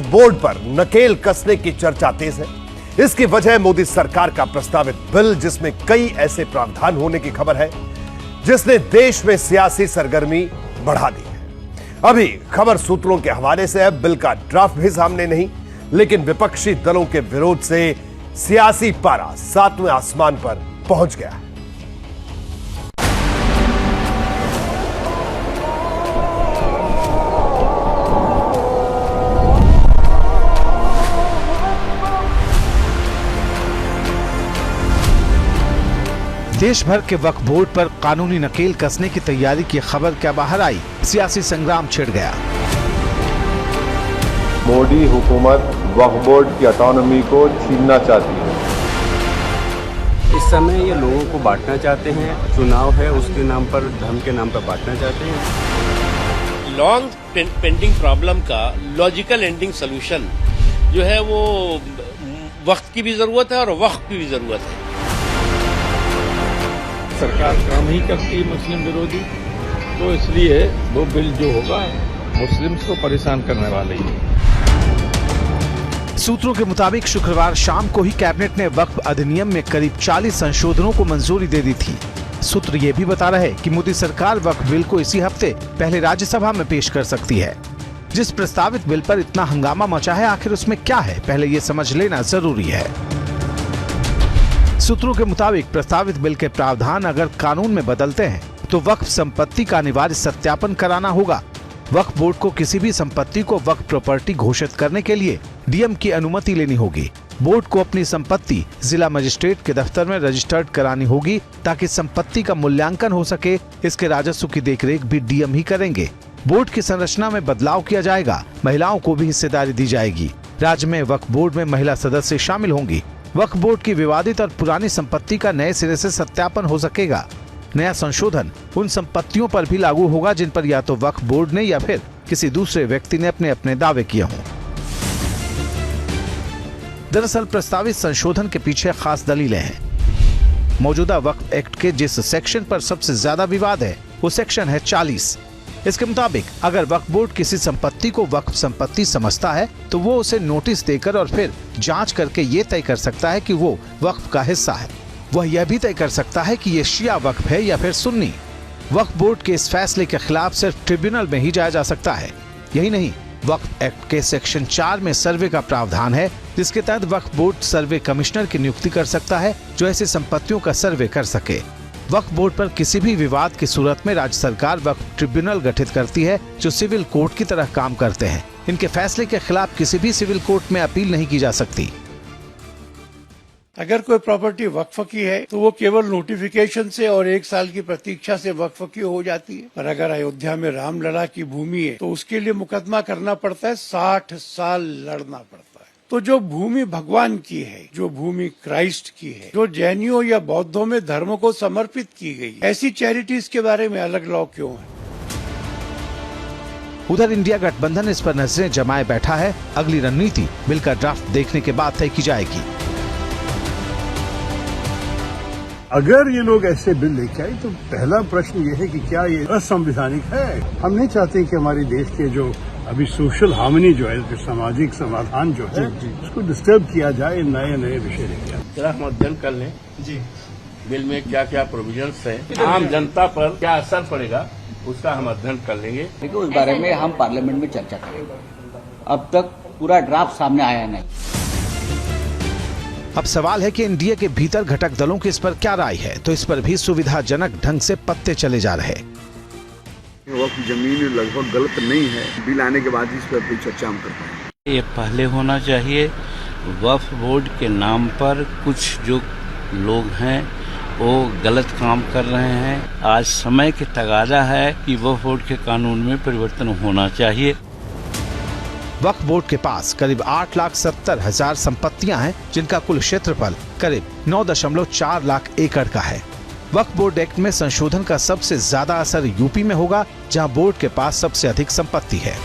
Board पर नकेल कसने की चर्चा तेज है। इसकी वजह मोदी सरकार का प्रस्तावित बिल, जिसमें कई ऐसे प्रावधान होने की खबर है जिसने देश में सियासी सरगर्मी बढ़ा दी है। अभी खबर सूत्रों के हवाले से है, बिल का ड्राफ्ट भी सामने नहीं, लेकिन विपक्षी दलों के विरोध से सियासी पारा 7वें आसमान पर पहुंच गया है। देश भर के वक्फ बोर्ड पर कानूनी नकेल कसने की तैयारी की खबर क्या बाहर आई, सियासी संग्राम छिड़ गया। मोदी हुकूमत वक्फ बोर्ड की ऑटोनॉमी को छीनना चाहती है। इस समय ये लोगों को बांटना चाहते हैं, चुनाव है उसके नाम पर, धर्म के नाम पर बांटना चाहते हैं। लॉन्ग पेंडिंग प्रॉब्लम का लॉजिकल एंडिंग सोल्यूशन जो है वो वक्त की भी जरूरत है और वक्त की भी जरूरत है। सरकार काम ही करती है मुस्लिम विरोधी, तो इसलिए वो बिल जो होगा मुस्लिम्स को परेशान करने वाले ही है। सूत्रों के मुताबिक शुक्रवार शाम को ही कैबिनेट ने वक्फ अधिनियम में करीब 40 संशोधनों को मंजूरी दे दी थी। सूत्र ये भी बता रहे कि मोदी सरकार वक्फ बिल को इसी हफ्ते पहले राज्यसभा में पेश कर सकती है। जिस प्रस्तावित बिल पर इतना हंगामा मचा है, आखिर उसमें क्या है, पहले ये समझ लेना जरूरी है। सूत्रों के मुताबिक प्रस्तावित बिल के प्रावधान अगर कानून में बदलते हैं तो वक्फ संपत्ति का अनिवार्य सत्यापन कराना होगा। वक्फ बोर्ड को किसी भी संपत्ति को वक्फ प्रॉपर्टी घोषित करने के लिए डीएम की अनुमति लेनी होगी। बोर्ड को अपनी संपत्ति जिला मजिस्ट्रेट के दफ्तर में रजिस्टर्ड करानी होगी ताकि संपत्ति का मूल्यांकन हो सके। इसके राजस्व की देखरेख भी डीएम ही करेंगे। बोर्ड की संरचना में बदलाव किया जाएगा, महिलाओं को भी हिस्सेदारी दी जाएगी। राज्य में वक्फ बोर्ड में महिला सदस्य शामिल होंगी। वक्फ बोर्ड की विवादित और पुरानी संपत्ति का नए सिरे से सत्यापन हो सकेगा। नया संशोधन उन संपत्तियों पर भी लागू होगा जिन पर या तो वक्फ बोर्ड ने या फिर किसी दूसरे व्यक्ति ने अपने अपने दावे किए हों। दरअसल प्रस्तावित संशोधन के पीछे खास दलीलें हैं। मौजूदा वक्फ एक्ट के जिस सेक्शन पर सबसे ज्यादा विवाद है वो सेक्शन है 40। इसके मुताबिक अगर वक्फ बोर्ड किसी संपत्ति को वक्फ संपत्ति समझता है तो वो उसे नोटिस देकर और फिर जांच करके ये तय कर सकता है कि वो वक्फ का हिस्सा है। वह यह भी तय कर सकता है कि ये शिया वक्फ है या फिर सुन्नी। वक्फ बोर्ड के इस फैसले के खिलाफ सिर्फ ट्रिब्यूनल में ही जाया जा सकता है। यही नहीं, वक्फ एक्ट के सेक्शन 4 में सर्वे का प्रावधान है, जिसके तहत वक्फ बोर्ड सर्वे कमिश्नर की नियुक्ति कर सकता है जो ऐसी संपत्तियों का सर्वे कर सके। वक्फ बोर्ड पर किसी भी विवाद की सूरत में राज्य सरकार वक्फ ट्रिब्यूनल गठित करती है जो सिविल कोर्ट की तरह काम करते हैं। इनके फैसले के खिलाफ किसी भी सिविल कोर्ट में अपील नहीं की जा सकती। अगर कोई प्रॉपर्टी वक्फ की है तो वो केवल नोटिफिकेशन से और 1 साल की प्रतीक्षा से वक्फ की हो जाती है। पर अगर अयोध्या में रामलला की भूमि है तो उसके लिए मुकदमा करना पड़ता है, 60 साल लड़ना पड़ता है। तो जो भूमि भगवान की है, जो भूमि क्राइस्ट की है, जो जैनियों या बौद्धों में धर्म को समर्पित की गई, ऐसी चैरिटीज के बारे में अलग लॉ क्यों है? उधर इंडिया गठबंधन इस पर नजरें जमाए बैठा है। अगली रणनीति बिल का ड्राफ्ट देखने के बाद तय की जाएगी। अगर ये लोग ऐसे बिल लेके आए तो पहला प्रश्न ये है कि क्या ये असंवैधानिक है? हम नहीं चाहते कि हमारे देश के जो अभी सोशल हार्मनी जो है, जो सामाजिक समाधान जो है, उसको डिस्टर्ब किया जाए। नए नए विषय लेके आए। जरा हम अध्ययन कर लें जी, बिल में क्या क्या प्रोविजंस है, आम जनता पर क्या असर पड़ेगा, उसका हम अध्ययन कर लेंगे। देखिए, उस बारे में हम पार्लियामेंट में चर्चा करेंगे। अब तक पूरा ड्राफ्ट सामने आया नहीं। अब सवाल है कि एनडीए के भीतर घटक दलों की इस पर क्या राय है, तो इस पर भी सुविधाजनक ढंग से पत्ते चले जा रहे। वक्फ जमीन लगभग गलत नहीं है, बिल आने के बाद इस पर भी चर्चा हम करते हैं। ये पहले होना चाहिए। वक्फ बोर्ड के नाम पर कुछ जो लोग हैं वो गलत काम कर रहे हैं। आज समय के तगाजा है कि वक्फ बोर्ड के कानून में परिवर्तन होना चाहिए। वक्फ बोर्ड के पास करीब 8,70,000 संपत्तियां हैं, जिनका कुल क्षेत्रफल करीब 9.4 लाख एकड़ का है। वक्फ बोर्ड एक्ट में संशोधन का सबसे ज्यादा असर यूपी में होगा, जहां बोर्ड के पास सबसे अधिक संपत्ति है।